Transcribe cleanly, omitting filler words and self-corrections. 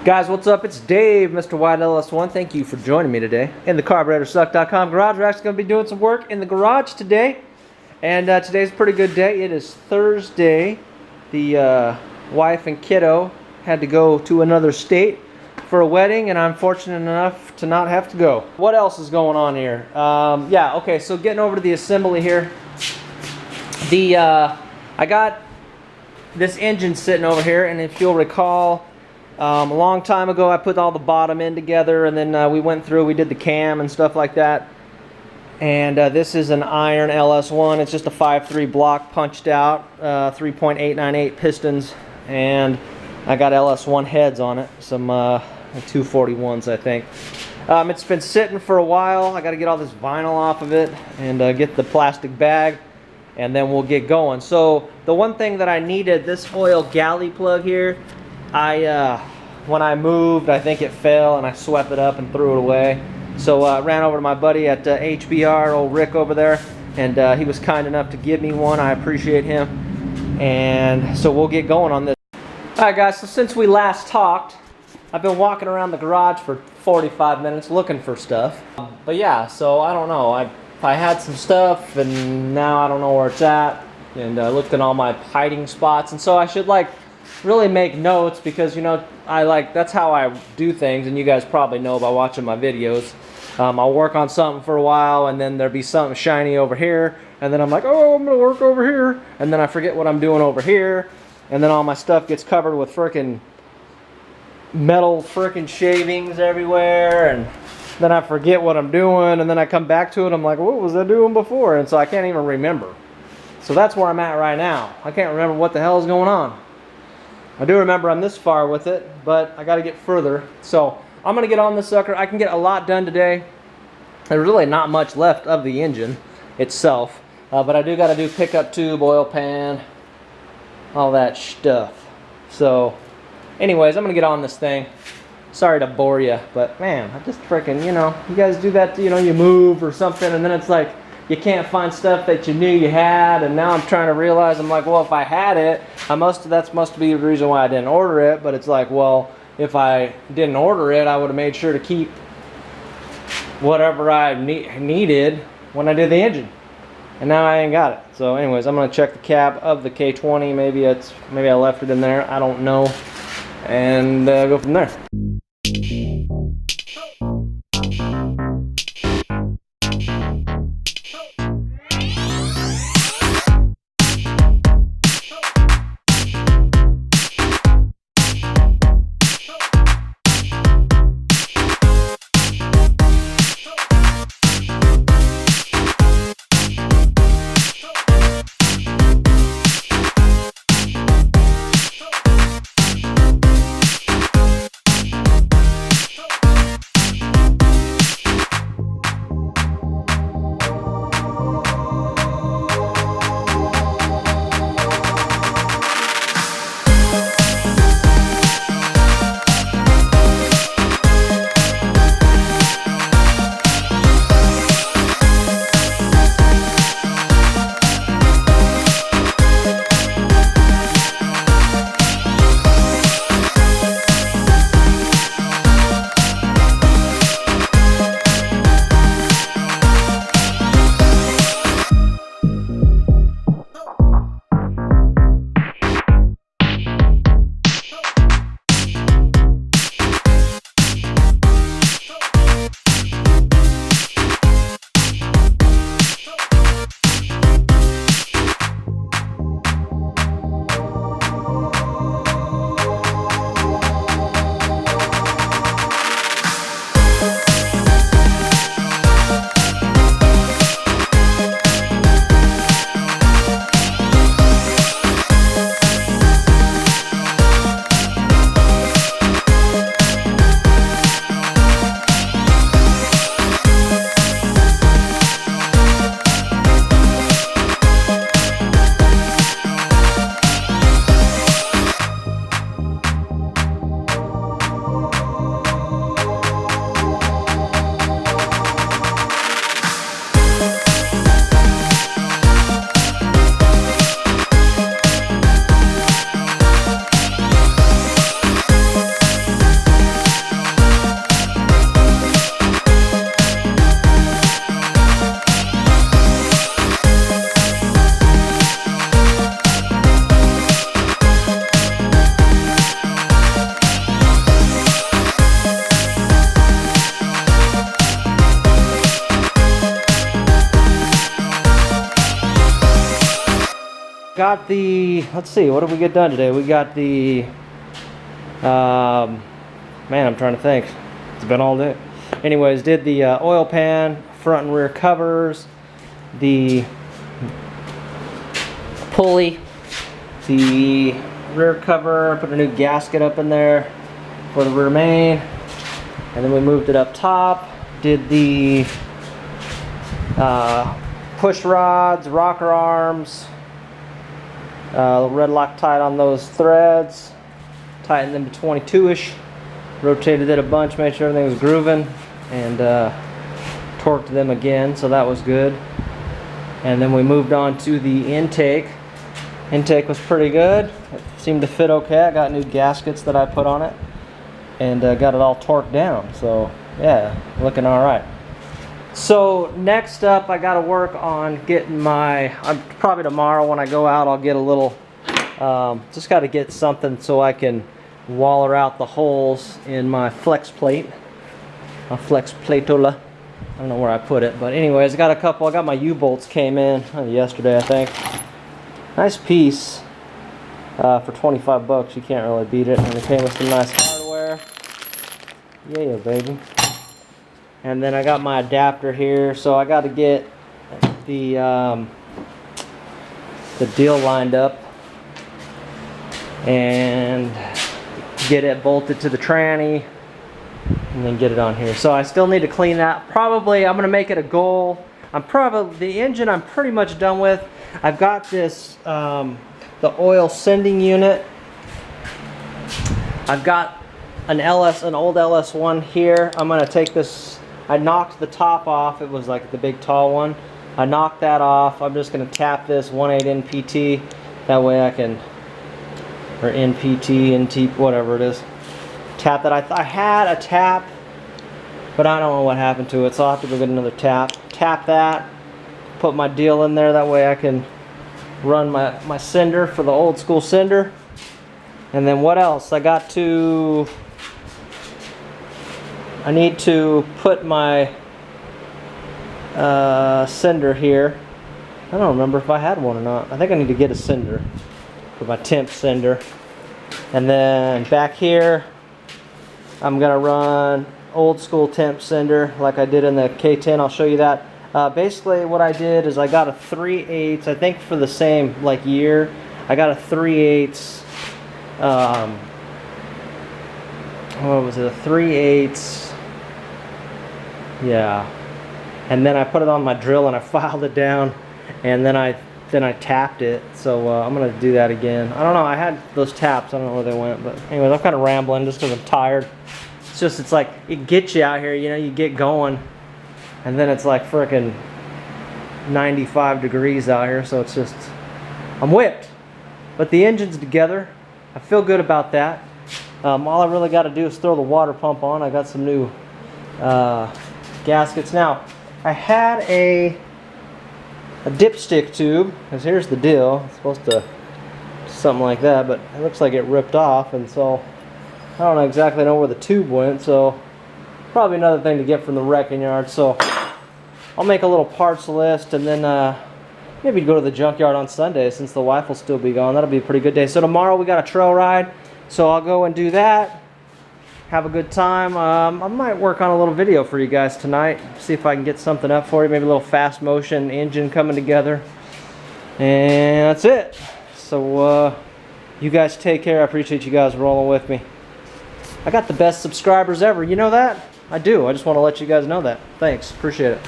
Guys, what's up? It's Dave, Mr. Iron LS1. Thank you for joining me today in the carburetorsuck.com garage. We're actually going to be doing some work in the garage today. And today's a pretty good day. It is Thursday. The wife and kiddo had to go to another state for a wedding, and I'm fortunate enough to not have to go. What else is going on here? Yeah, okay, so getting over to the assembly here. I got this engine sitting over here, and if you'll recall, a long time ago I put all the bottom end together, and then we went through, we did the cam and stuff like that. And this is an Iron LS1. It's just a 5.3 block punched out, 3.898 pistons, and I got LS1 heads on it, some 241s I think. It's been sitting for a while. I got to get all this vinyl off of it and get the plastic bag, and then we'll get going. So the one thing that I needed, this oil galley plug here, when I moved, I think it fell and I swept it up and threw it away. So I ran over to my buddy at HBR, old Rick over there, and he was kind enough to give me one. I appreciate him. And so we'll get going on this. Alright guys, so since we last talked, I've been walking around the garage for 45 minutes looking for stuff. But yeah, so I don't know. I had some stuff and now I don't know where it's at. And I looked in all my hiding spots, and so I should really make notes, because that's how I do things, and you guys probably know by watching my videos. I'll work on something for a while, and then there'll be something shiny over here, and then I'm like, oh, I'm gonna work over here, and then I forget what I'm doing over here, and then all my stuff gets covered with frickin' metal frickin' shavings everywhere, and then I forget what I'm doing, and then I come back to it, I'm like, what was I doing before? And so I can't even remember. So that's where I'm at right now. I can't remember what the hell is going on. I do remember I'm this far with it, but I got to get further. So I'm going to get on this sucker. I can get a lot done today. There's really not much left of the engine itself, but I do got to do pickup tube, oil pan, all that stuff. So anyways, I'm going to get on this thing. Sorry to bore you, but man, I just freaking, you guys do that, you move or something, and then it's like, you can't find stuff that you knew you had, and now I'm trying to realize, I'm like, well, if I had it, that must be the reason why I didn't order it. But it's like, well, if I didn't order it, I would have made sure to keep whatever I needed when I did the engine, and now I ain't got it. So anyways, I'm gonna check the cab of the K20. Maybe I left it in there, I don't know, and go from there. got the, let's see, what did we get done today? We got the, man, I'm trying to think. It's been all day. Anyways, did the oil pan, front and rear covers, the pulley, the rear cover, put a new gasket up in there for the rear main, and then we moved it up top, did the push rods, rocker arms, red Loctite on those threads, tightened them to 22-ish, rotated it a bunch, made sure everything was grooving, and torqued them again, so that was good. And then we moved on to the intake. Intake was pretty good. It seemed to fit okay. I got new gaskets that I put on it, and got it all torqued down. So yeah, looking all right. So next up, I got to work on getting my. Probably tomorrow when I go out, I'll get a little. Just got to get something so I can waller out the holes in my flex plate. My flex platola. I don't know where I put it, but anyways, I got a couple. I got my U-bolts came in yesterday, I think. Nice piece for 25 bucks. You can't really beat it. And it came with some nice hardware. Yeah, baby. And then I got my adapter here, so I got to get the deal lined up and get it bolted to the tranny, and then get it on here. So I still need to clean that. Probably I'm gonna make it a goal. The engine I'm pretty much done with. I've got this the oil sending unit. I've got an old LS1 here. I'm gonna take this. I knocked the top off. It was like the big tall one. I knocked that off. I'm just gonna tap this 1/8 NPT. That way I can, or NPT, NT, whatever it is. Tap that. I had a tap, but I don't know what happened to it, so I'll have to go get another tap. Tap that, put my deal in there, that way I can run my sender for the old school sender. And then what else? I need to put my sender here. I don't remember if I had one or not. I think I need to get a sender for my temp sender. And then back here, I'm gonna run old school temp sender like I did in the K10. I'll show you that. Basically what I did is I got a 3/8, I think for the same like year, I got a 3/8, what was it, a 3/8, yeah. And then I put it on my drill and I filed it down, and then I tapped it. So I'm gonna do that again. I don't know, I had those taps, I don't know where they went, but anyways, I'm kind of rambling just because I'm tired. It's like, it gets you out here, you know, you get going, and then it's like frickin' 95 degrees out here, so it's just, I'm whipped. But the engine's together. I feel good about that. All I really got to do is throw the water pump on. I got some new gaskets. Now, I had a dipstick tube, because here's the deal. It's supposed to, something like that, but it looks like it ripped off, and so I don't exactly know where the tube went, so probably another thing to get from the wrecking yard. So I'll make a little parts list, and then maybe go to the junkyard on Sunday since the wife will still be gone. That'll be a pretty good day. So tomorrow we got a trail ride, so I'll go and do that. Have a good time. I might work on a little video for you guys tonight. See if I can get something up for you. Maybe a little fast motion engine coming together. And that's it. So you guys take care. I appreciate you guys rolling with me. I got the best subscribers ever. You know that? I do. I just want to let you guys know that. Thanks. Appreciate it.